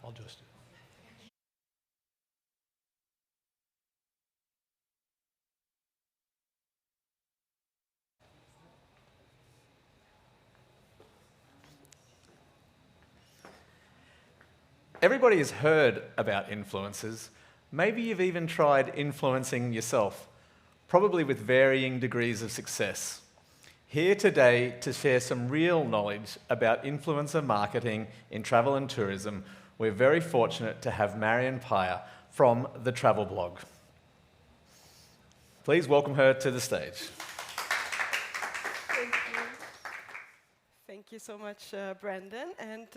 I'll just do it. Everybody has heard about influencers. Maybe you've even tried influencing yourself, probably with varying degrees of success. Here today to share some real knowledge about influencer marketing in travel and tourism, we're very fortunate to have Marion Pyer from the Travel Blog. Please welcome her to the stage. Thank you so much, Brandon, and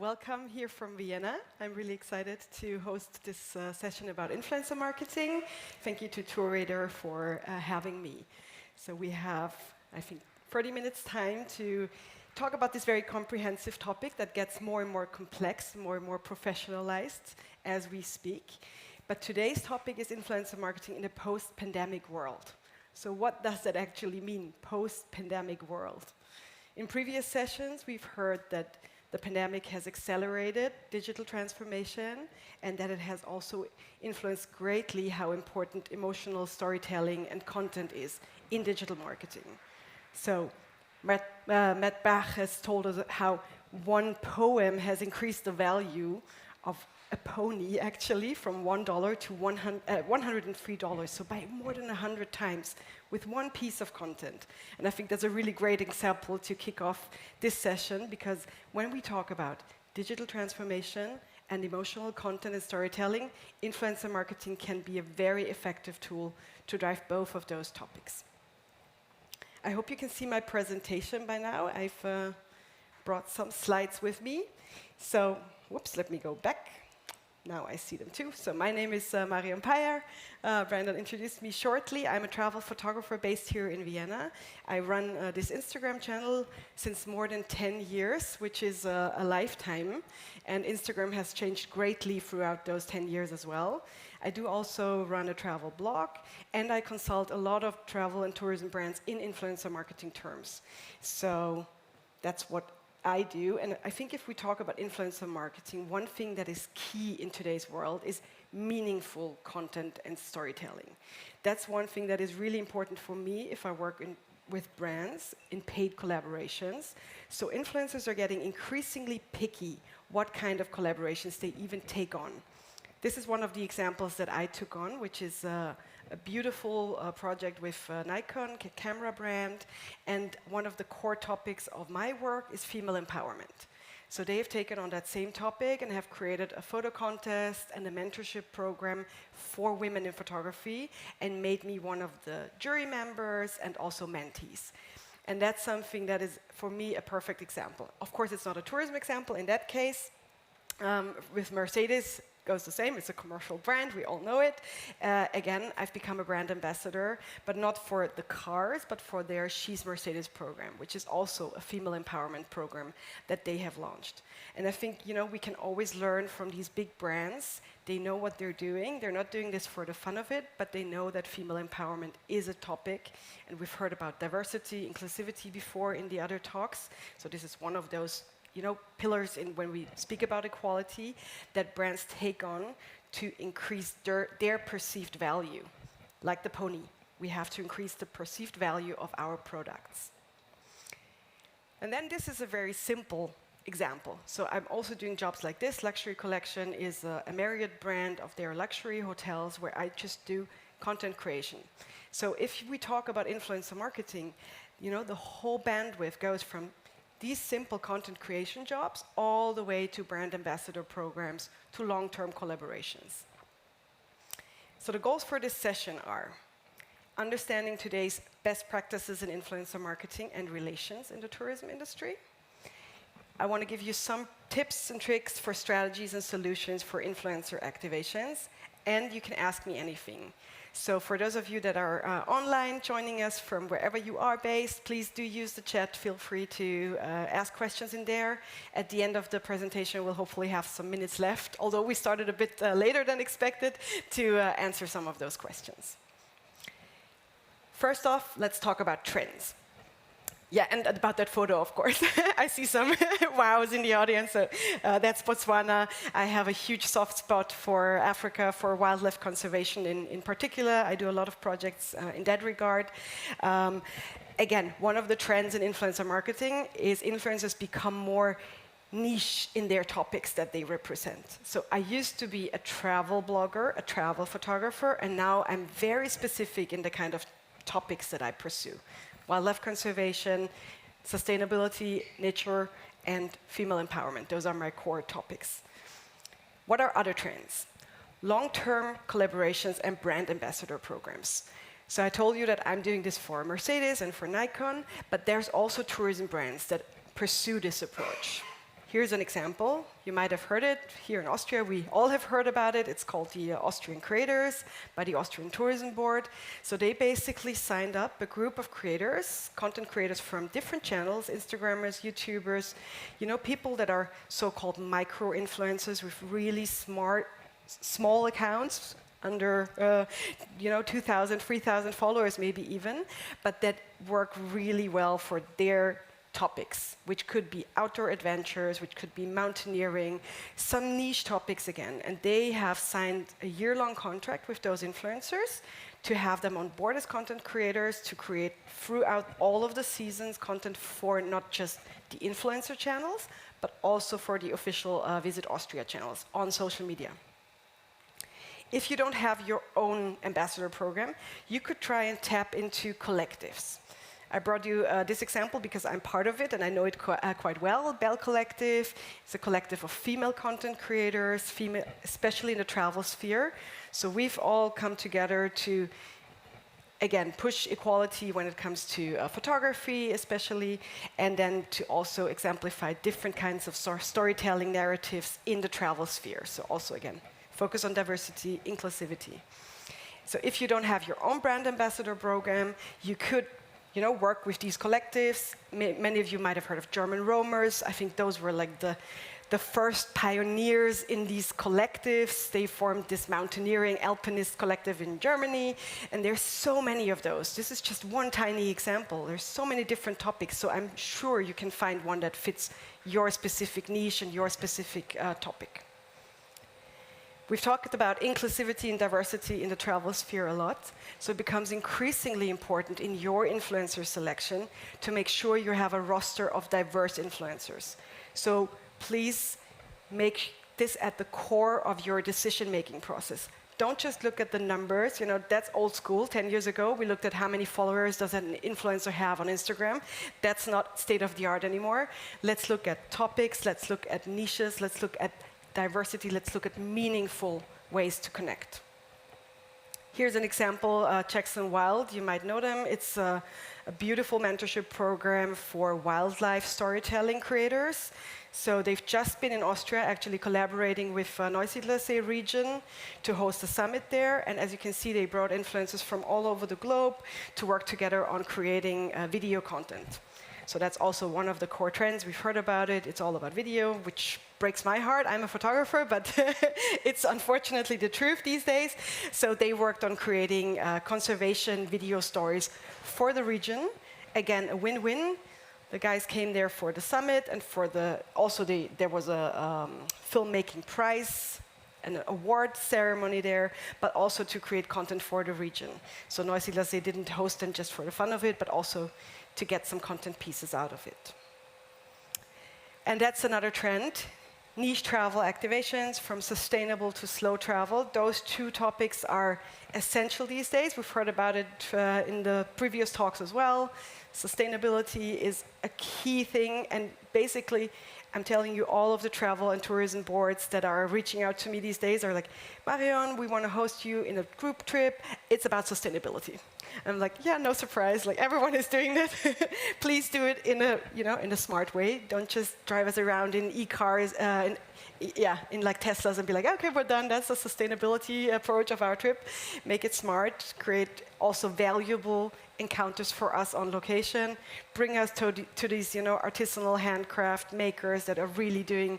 welcome here from Vienna. I'm really excited to host this session about influencer marketing. Thank you to TourRadar for having me. So we have, I think, 30 minutes time to talk about this very comprehensive topic that gets more and more complex, more and more professionalized as we speak. But today's topic is influencer marketing in a post-pandemic world. So what does that actually mean, post-pandemic world? In previous sessions, we've heard that the pandemic has accelerated digital transformation and that it has also influenced greatly how important emotional storytelling and content is in digital marketing. So Matt Bach has told us how one poem has increased the value of a pony, actually, from $1 to $103, so by more than 100 times with one piece of content. And I think that's a really great example to kick off this session, because when we talk about digital transformation and emotional content and storytelling, influencer marketing can be a very effective tool to drive both of those topics. I hope you can see my presentation by now. I've brought some slides with me. So, whoops, let me go back. Now I see them too. So my name is Marion Pyer. Brandon introduced me shortly. I'm a travel photographer based here in Vienna. I run this Instagram channel since more than 10 years, which is a lifetime. And Instagram has changed greatly throughout those 10 years as well. I do also run a travel blog, and I consult a lot of travel and tourism brands in influencer marketing terms. So that's what I do, and I think if we talk about influencer marketing, one thing that is key in today's world is meaningful content and storytelling. That's one thing that is really important for me if I work with brands in paid collaborations. So influencers are getting increasingly picky what kind of collaborations they even take on. This is one of the examples that I took on, which is a beautiful project with Nikon, a camera brand, and one of the core topics of my work is female empowerment. So they have taken on that same topic and have created a photo contest and a mentorship program for women in photography and made me one of the jury members and also mentees. And that's something that is, for me, a perfect example. Of course, it's not a tourism example in that case. With Mercedes, goes the same. It's a commercial brand. We all know it. Again, I've become a brand ambassador, but not for the cars, but for their She's Mercedes program, which is also a female empowerment program that they have launched. And I think, you know, we can always learn from these big brands. They know what they're doing. They're not doing this for the fun of it, but they know that female empowerment is a topic. And we've heard about diversity, inclusivity before in the other talks. So this is one of those pillars in when we speak about equality that brands take on to increase their perceived value. Like the pony, we have to increase the perceived value of our products. And then this is a very simple example. So I'm also doing jobs like this. Luxury Collection is a Marriott brand of their luxury hotels where I just do content creation. So if we talk about influencer marketing, the whole bandwidth goes from these simple content creation jobs all the way to brand ambassador programs to long-term collaborations. So the goals for this session are understanding today's best practices in influencer marketing and relations in the tourism industry. I want to give you some tips and tricks for strategies and solutions for influencer activations, and you can ask me anything. So for those of you that are online, joining us from wherever you are based, please do use the chat. Feel free to ask questions in there. At the end of the presentation, we'll hopefully have some minutes left, although we started a bit later than expected, to answer some of those questions. First off, let's talk about trends. Yeah, and about that photo, of course. I see some wows in the audience. So, that's Botswana. I have a huge soft spot for Africa, for wildlife conservation in particular. I do a lot of projects in that regard. Again, one of the trends in influencer marketing is influencers become more niche in their topics that they represent. So I used to be a travel blogger, a travel photographer, and now I'm very specific in the kind of topics that I pursue. Wildlife conservation, sustainability, nature, and female empowerment. Those are my core topics. What are other trends? Long-term collaborations and brand ambassador programs. So I told you that I'm doing this for Mercedes and for Nikon, but there's also tourism brands that pursue this approach. Here's an example. You might have heard it. Here in Austria, we all have heard about it. It's called the Austrian Creators by the Austrian Tourism Board. So they basically signed up a group of creators, content creators from different channels, Instagrammers, YouTubers, people that are so-called micro-influencers with really small accounts, under 2,000, 3,000 followers maybe even, but that work really well for their topics, which could be outdoor adventures, which could be mountaineering, some niche topics again. And they have signed a year-long contract with those influencers to have them on board as content creators, to create throughout all of the seasons content for not just the influencer channels, but also for the official Visit Austria channels on social media. If you don't have your own ambassador program, you could try and tap into collectives. I brought you this example because I'm part of it and I know it quite well. Bell Collective is a collective of female content creators, especially in the travel sphere. So we've all come together to, again, push equality when it comes to photography especially, and then to also exemplify different kinds of storytelling narratives in the travel sphere. So also, again, focus on diversity, inclusivity. So if you don't have your own brand ambassador program, you could work with these collectives. Many of you might have heard of German roamers. I think those were like the first pioneers in these collectives. They formed this mountaineering alpinist collective in Germany, and there's so many of those. This is just one tiny example. There's so many different topics, so I'm sure you can find one that fits your specific niche and your specific topic. We've talked about inclusivity and diversity in the travel sphere a lot, so it becomes increasingly important in your influencer selection to make sure you have a roster of diverse influencers. So please make this at the core of your decision-making process. Don't just look at the numbers, that's old school. 10 years ago, we looked at how many followers does an influencer have on Instagram. That's not state-of-the-art anymore. Let's look at topics, let's look at niches, let's look at diversity, let's look at meaningful ways to connect. Here's an example, Jackson Wild, you might know them. It's a beautiful mentorship program for wildlife storytelling creators. So they've just been in Austria, actually collaborating with Neusiedlersee region to host a summit there. And as you can see, they brought influencers from all over the globe to work together on creating video content. So that's also one of the core trends. We've heard about it. It's all about video, which breaks my heart. I'm a photographer, but it's unfortunately the truth these days. So they worked on creating conservation video stories for the region. Again, a win-win. The guys came there for the summit, and for there was a filmmaking prize, an award ceremony there, but also to create content for the region. So Neusiedlersee didn't host them just for the fun of it, but also to get some content pieces out of it. And that's another trend. Niche travel activations, from sustainable to slow travel. Those two topics are essential these days. We've heard about it in the previous talks as well. Sustainability is a key thing, and basically, I'm telling you, all of the travel and tourism boards that are reaching out to me these days are like, Marion, we want to host you in a group trip. It's about sustainability. I'm like, yeah, no surprise. Like, everyone is doing that. Please do it in a smart way. Don't just drive us around in e-cars, in like Teslas, and be like, okay, we're done. That's the sustainability approach of our trip. Make it smart. Create also valuable encounters for us on location. Bring us to these, artisanal handcraft makers that are really doing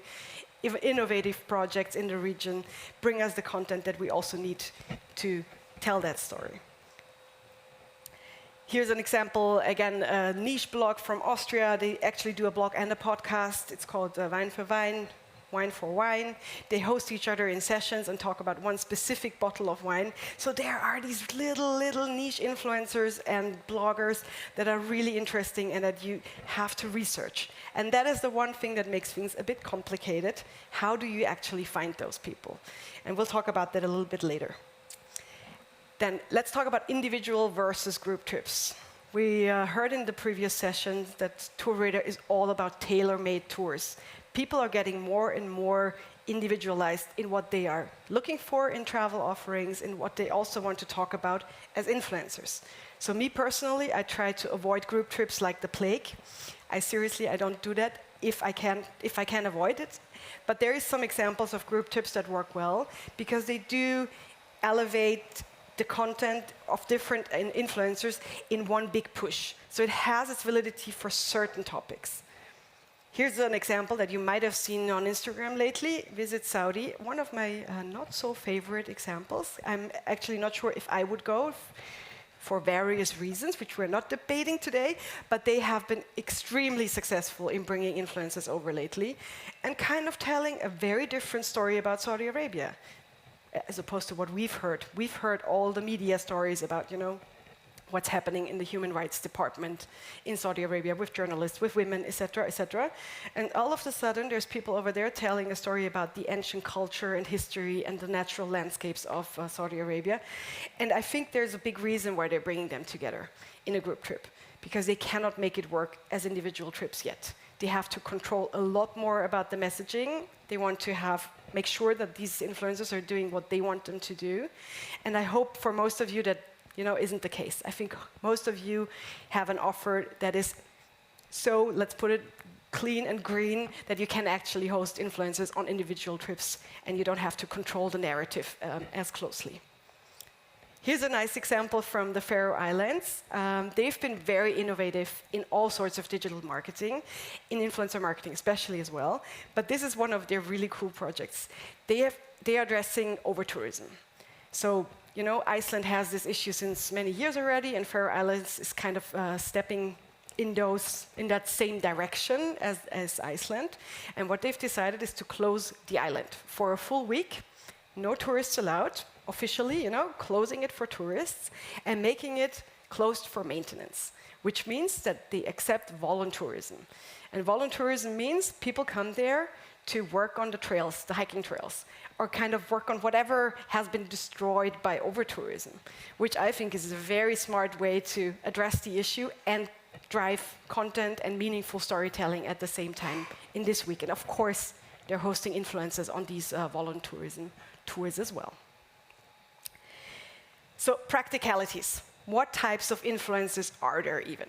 innovative projects in the region. Bring us the content that we also need to tell that story. Here's an example, again, a niche blog from Austria. They actually do a blog and a podcast. It's called Wein für Wein, Wine for Wine. They host each other in sessions and talk about one specific bottle of wine. So there are these little niche influencers and bloggers that are really interesting and that you have to research. And that is the one thing that makes things a bit complicated. How do you actually find those people? And we'll talk about that a little bit later. Then let's talk about individual versus group trips. We heard in the previous sessions that TourRadar is all about tailor-made tours. People are getting more and more individualized in what they are looking for in travel offerings and what they also want to talk about as influencers. So me personally, I try to avoid group trips like the plague. I don't do that if I can avoid it. But there is some examples of group trips that work well because they do elevate the content of different influencers in one big push. So it has its validity for certain topics. Here's an example that you might have seen on Instagram lately, Visit Saudi. One of my not so favorite examples. I'm actually not sure if I would go for various reasons, which we're not debating today, but they have been extremely successful in bringing influencers over lately and kind of telling a very different story about Saudi Arabia as opposed to what we've heard. We've heard all the media stories about, what's happening in the human rights department in Saudi Arabia with journalists, with women, etc., etc. And all of a sudden, there's people over there telling a story about the ancient culture and history and the natural landscapes of Saudi Arabia. And I think there's a big reason why they're bringing them together in a group trip, because they cannot make it work as individual trips yet. They have to control a lot more about the messaging. They want to make sure that these influencers are doing what they want them to do. And I hope for most of you that isn't the case. I think most of you have an offer that is so, let's put it, clean and green that you can actually host influencers on individual trips and you don't have to control the narrative as closely. Here's a nice example from the Pharaoh Islands. They've been very innovative in all sorts of digital marketing, in influencer marketing especially as well. But this is one of their really cool projects. They are addressing over-tourism. So, Iceland has this issue since many years already, and Faroe Islands is kind of stepping in that same direction as Iceland. And what they've decided is to close the island for a full week, no tourists allowed, officially, closing it for tourists, and making it closed for maintenance, which means that they accept voluntourism. And voluntourism means people come there to work on the trails, the hiking trails, or kind of work on whatever has been destroyed by over-tourism, which I think is a very smart way to address the issue and drive content and meaningful storytelling at the same time in this week. And of course, they're hosting influencers on these voluntourism tours as well. So practicalities. What types of influencers are there even?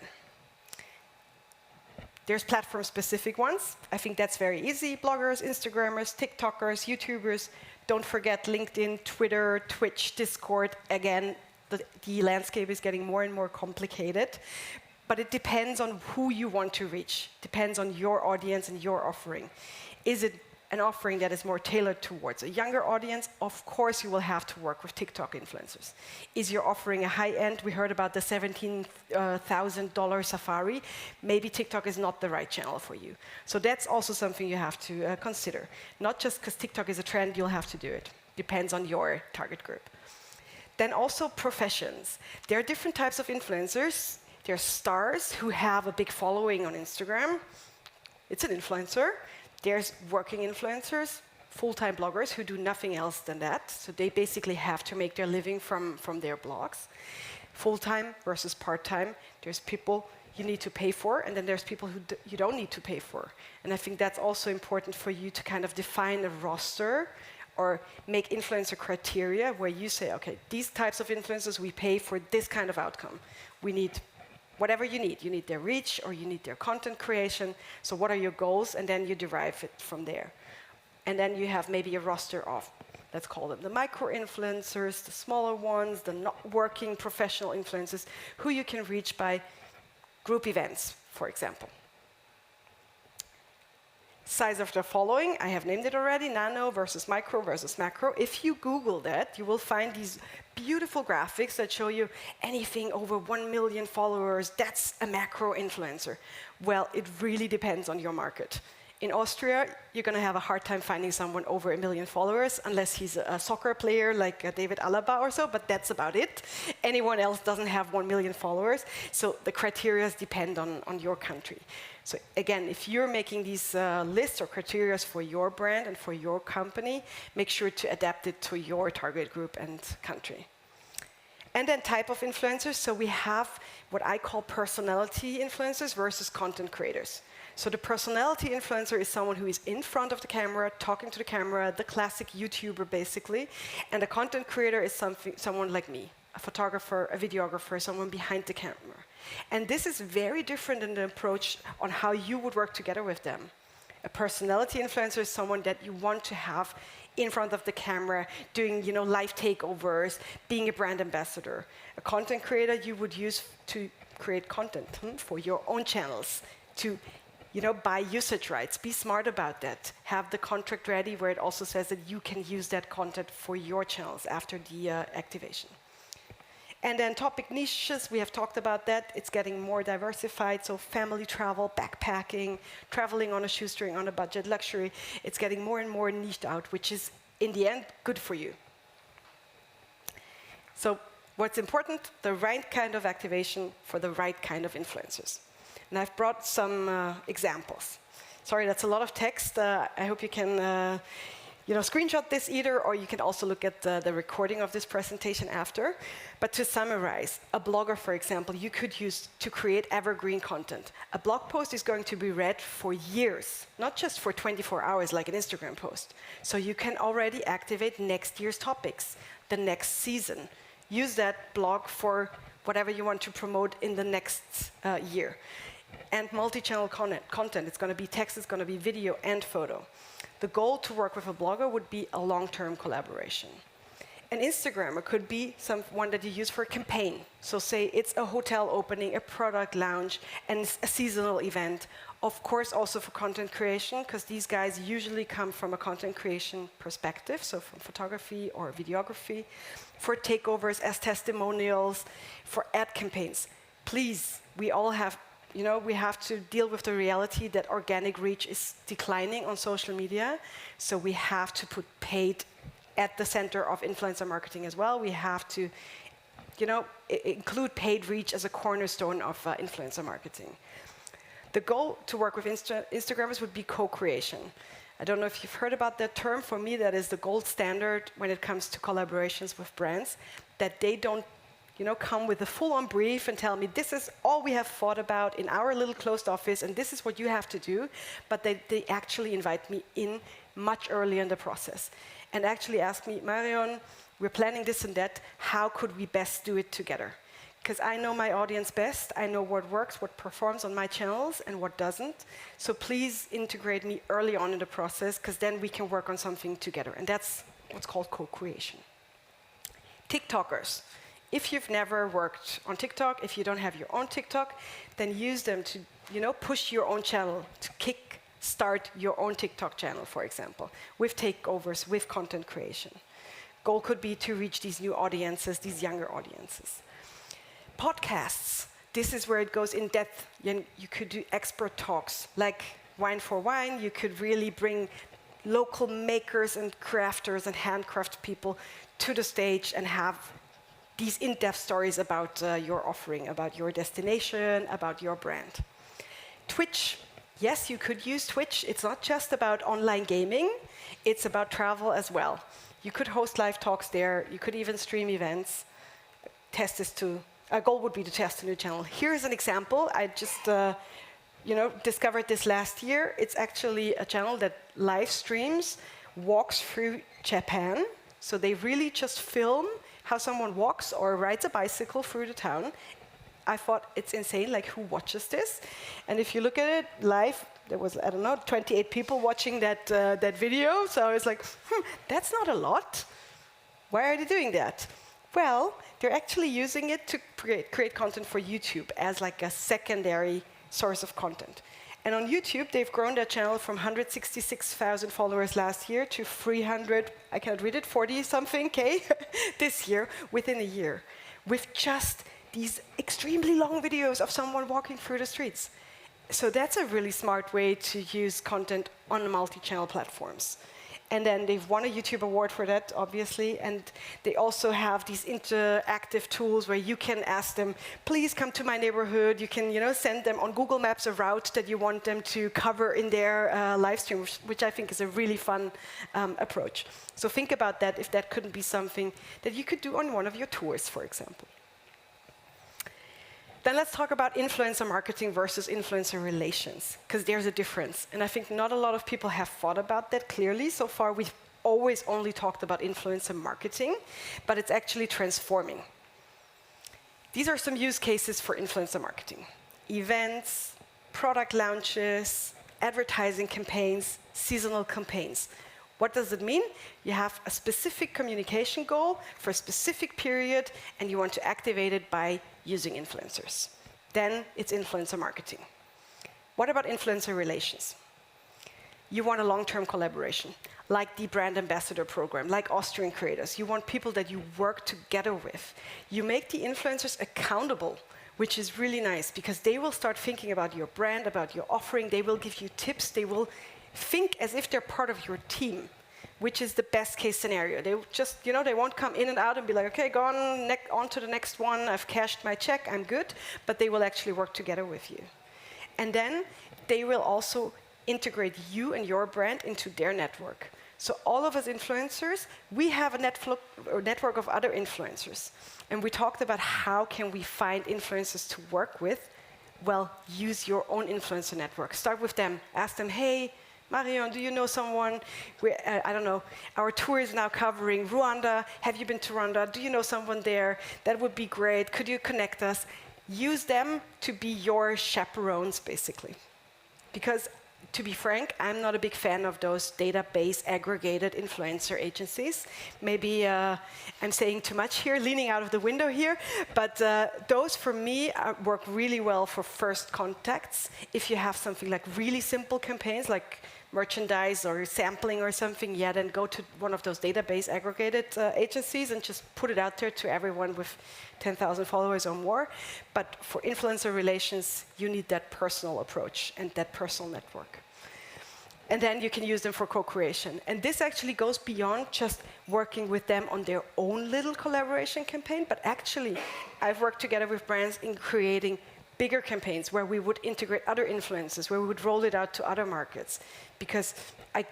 There's platform-specific ones. I think that's very easy. Bloggers, Instagrammers, TikTokers, YouTubers. Don't forget LinkedIn, Twitter, Twitch, Discord. Again, the landscape is getting more and more complicated. But it depends on who you want to reach. Depends on your audience and your offering. Is it an offering that is more tailored towards a younger audience? Of course, you will have to work with TikTok influencers. Is your offering a high-end? We heard about the $17,000 safari. Maybe TikTok is not the right channel for you. So that's also something you have to consider. Not just because TikTok is a trend, you'll have to do it. Depends on your target group. Then also professions. There are different types of influencers. There are stars who have a big following on Instagram. It's an influencer. There's working influencers, full-time bloggers who do nothing else than that. So they basically have to make their living from their blogs. Full-time versus part-time. There's people you need to pay for, and then there's people who you don't need to pay for. And I think that's also important for you to kind of define a roster or make influencer criteria where you say, okay, these types of influencers, we pay for this kind of outcome. We need whatever you need. You need their reach or you need their content creation. So what are your goals? And then you derive it from there. And then you have maybe a roster of, let's call them the micro-influencers, the smaller ones, the not working professional influencers, who you can reach by group events, for example. Size of the following, I have named it already, nano versus micro versus macro. If you Google that, you will find these beautiful graphics that show you anything over 1 million followers, that's a macro influencer. Well, it really depends on your market. In Austria, you're going to have a hard time finding someone over 1 million followers, unless he's a soccer player like David Alaba or so, but that's about it. Anyone else doesn't have 1 million followers, so the criteria depend on your country. So again, if you're making these lists or criteria for your brand and for your company, make sure to adapt it to your target group and country. And then type of influencers. So we have what I call personality influencers versus content creators. So the personality influencer is someone who is in front of the camera, talking to the camera, the classic YouTuber basically. And a content creator is someone like me, a photographer, a videographer, someone behind the camera. And this is very different in the approach on how you would work together with them. A personality influencer is someone that you want to have in front of the camera, doing live takeovers, being a brand ambassador. A content creator you would use to create content for your own channels, to buy usage rights. Be smart about that. Have the contract ready where it also says that you can use that content for your channels after the activation. And then topic niches, we have talked about that. It's getting more diversified, so family travel, backpacking, traveling on a shoestring, on a budget, luxury. It's getting more and more niched out, which is, in the end, good for you. So what's important? The right kind of activation for the right kind of influencers. And I've brought some examples. Sorry, that's a lot of text. I hope you can screenshot this either, or you can also look at the recording of this presentation after. But to summarize, a blogger, for example, you could use to create evergreen content. A blog post is going to be read for years, not just for 24 hours like an Instagram post. So you can already activate next year's topics, the next season. Use that blog for whatever you want to promote in the next year. And multi-channel content. It's going to be text, it's going to be video and photo. The goal to work with a blogger would be a long-term collaboration. An Instagrammer could be someone that you use for a campaign. So say it's a hotel opening, a product launch, and a seasonal event. Of course, also for content creation, because these guys usually come from a content creation perspective, so from photography or videography, for takeovers as testimonials, for ad campaigns. Please, we all have we have to deal with the reality that organic reach is declining on social media. So we have to put paid at the center of influencer marketing as well. We have to, include paid reach as a cornerstone of influencer marketing. The goal to work with Instagrammers would be co-creation. I don't know if you've heard about that term. For me, that is the gold standard when it comes to collaborations with brands, that they don't come with a full-on brief and tell me, this is all we have thought about in our little closed office, and this is what you have to do. But they actually invite me in much earlier in the process and actually ask me, Marion, we're planning this and that. How could we best do it together? Because I know my audience best. I know what works, what performs on my channels, and what doesn't. So please integrate me early on in the process, because then we can work on something together. And that's what's called co-creation. TikTokers. If you've never worked on TikTok, if you don't have your own TikTok, then use them to, push your own channel, to kick-start your own TikTok channel, for example, with takeovers, with content creation. Goal could be to reach these new audiences, these younger audiences. Podcasts. This is where it goes in depth. You could do expert talks, like Wine for Wine. You could really bring local makers and crafters and handcraft people to the stage and have these in-depth stories about your offering, about your destination, about your brand. Twitch. Yes, you could use Twitch. It's not just about online gaming. It's about travel as well. You could host live talks there. You could even stream events. Our goal would be to test a new channel. Here's an example. I just discovered this last year. It's actually a channel that live streams walks through Japan. So they really just film how someone walks or rides a bicycle through the town. I thought it's insane, like who watches this? And if you look at it live, there was, 28 people watching that video. So I was like, that's not a lot. Why are they doing that? Well, they're actually using it to create content for YouTube as like a secondary source of content. And on YouTube, they've grown their channel from 166,000 followers last year to 300, I can't read it, 40-something K this year, within a year, with just these extremely long videos of someone walking through the streets. So that's a really smart way to use content on multi-channel platforms. And then they've won a YouTube award for that, obviously. And they also have these interactive tools where you can ask them, please come to my neighborhood. You can send them on Google Maps a route that you want them to cover in their live stream, which I think is a really fun approach. So think about that, if that couldn't be something that you could do on one of your tours, for example. Then let's talk about influencer marketing versus influencer relations, because there's a difference. And I think not a lot of people have thought about that clearly. So far, we've always only talked about influencer marketing, but it's actually transforming. These are some use cases for influencer marketing: events, product launches, advertising campaigns, seasonal campaigns. What does it mean? You have a specific communication goal for a specific period, and you want to activate it by using influencers. Then it's influencer marketing. What about influencer relations? You want a long-term collaboration, like the brand ambassador program, like Austrian creators. You want people that you work together with. You make the influencers accountable, which is really nice, because they will start thinking about your brand, about your offering. They will give you tips. They will think as if they're part of your team, which is the best case scenario. They just, they won't come in and out and be like, okay, go on to the next one. I've cashed my check, I'm good. But they will actually work together with you. And then they will also integrate you and your brand into their network. So all of us influencers, we have a network of other influencers. And we talked about how can we find influencers to work with. Well, use your own influencer network. Start with them. Ask them, hey, Marion, do you know someone? I don't know. Our tour is now covering Rwanda. Have you been to Rwanda? Do you know someone there? That would be great. Could you connect us? Use them to be your chaperones, basically. Because, to be frank, I'm not a big fan of those database aggregated influencer agencies. Maybe I'm saying too much here, leaning out of the window here. But those, for me, work really well for first contacts. If you have something like really simple campaigns, like merchandise or sampling or something, yeah, then go to one of those database aggregated agencies and just put it out there to everyone with 10,000 followers or more. But for influencer relations, you need that personal approach and that personal network. And then you can use them for co-creation. And this actually goes beyond just working with them on their own little collaboration campaign, but actually, I've worked together with brands in creating bigger campaigns where we would integrate other influencers, where we would roll it out to other markets, because I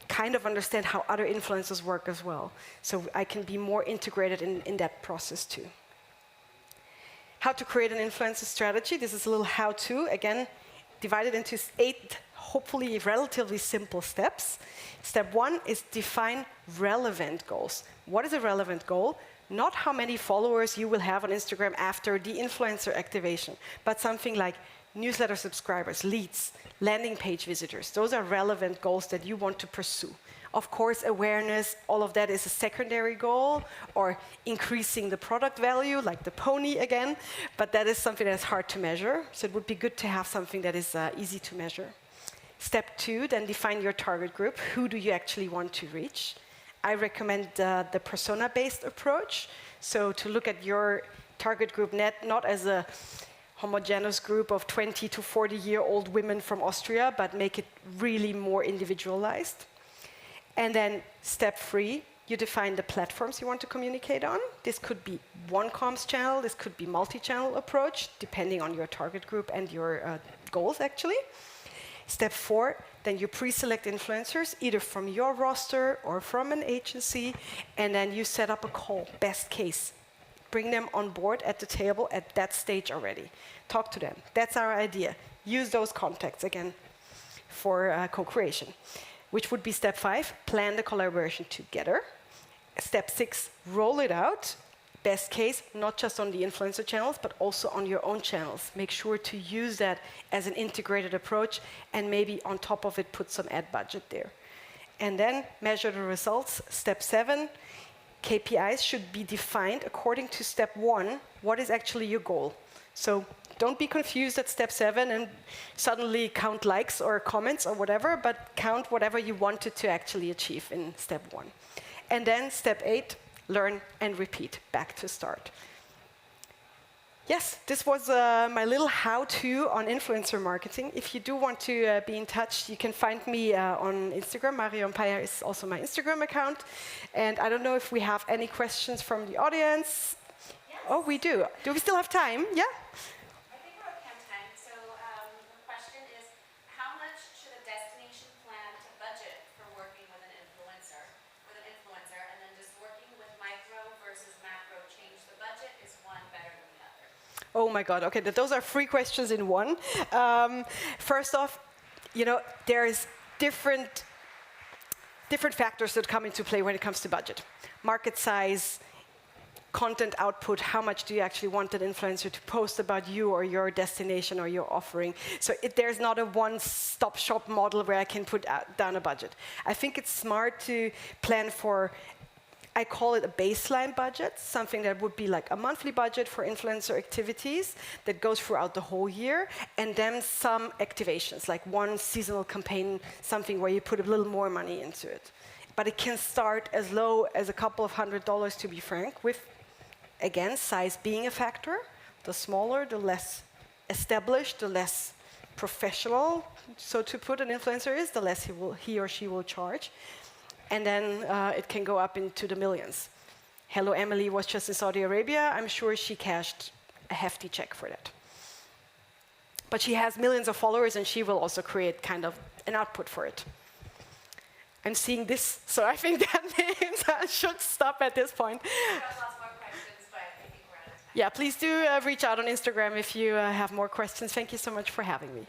kind of understand how other influencers work as well. So I can be more integrated in that process too. How to create an influencer strategy. This is a little how-to, again, divided into 8 hopefully relatively simple steps. Step 1 is define relevant goals. What is a relevant goal? Not how many followers you will have on Instagram after the influencer activation, but something like newsletter subscribers, leads, landing page visitors. Those are relevant goals that you want to pursue. Of course, awareness, all of that is a secondary goal, or increasing the product value, like the pony again, but that is something that's hard to measure, so it would be good to have something that is easy to measure. Step 2, then define your target group. Who do you actually want to reach? I recommend the persona-based approach, so to look at your target group not as a homogeneous group of 20 to 40-year-old women from Austria, but make it really more individualized. And then step 3, you define the platforms you want to communicate on. This could be one comms channel, this could be multi-channel approach, depending on your target group and your goals, actually. Step 4, then you pre-select influencers, either from your roster or from an agency, and then you set up a call, best case. Bring them on board at the table at that stage already. Talk to them. That's our idea. Use those contacts, again, for co-creation. Which would be step 5, plan the collaboration together. Step 6, roll it out. Best case, not just on the influencer channels, but also on your own channels. Make sure to use that as an integrated approach, and maybe on top of it, put some ad budget there. And then measure the results. Step 7, KPIs should be defined according to step 1. What is actually your goal? So Don't be confused at step 7 and suddenly count likes or comments or whatever, but count whatever you wanted to actually achieve in step 1. And then step 8, learn and repeat, back to start. Yes, this was my little how-to on influencer marketing. If you do want to be in touch, you can find me on Instagram. Marion Payer is also my Instagram account. And I don't know if we have any questions from the audience. Yes. Oh, we do. Do we still have time? Yeah? I think we're okay on time. So the question is, how much should a destination plan to budget for working with an influencer? And then just working with micro versus macro, change the budget, is one better than the other? Oh my God, okay, those are 3 questions in one. First off, there's different factors that come into play when it comes to budget. Market size, content output, how much do you actually want an influencer to post about you or your destination or your offering. So there's not a one-stop shop model where I can put down a budget. I think it's smart to plan for, I call it a baseline budget, something that would be like a monthly budget for influencer activities that goes throughout the whole year, and then some activations, like one seasonal campaign, something where you put a little more money into it. But it can start as low as a couple of $100, to be frank, with, again, size being a factor. The smaller, the less established, the less professional, so to put, an influencer is, the less he or she will charge. And then it can go up into the millions. Hello Emily was just in Saudi Arabia. I'm sure she cashed a hefty check for that. But she has millions of followers, and she will also create kind of an output for it. I'm seeing this, so I think that means I should stop at this point. I have lots more questions, but I think we're out of time. Yeah, please do reach out on Instagram if you have more questions. Thank you so much for having me.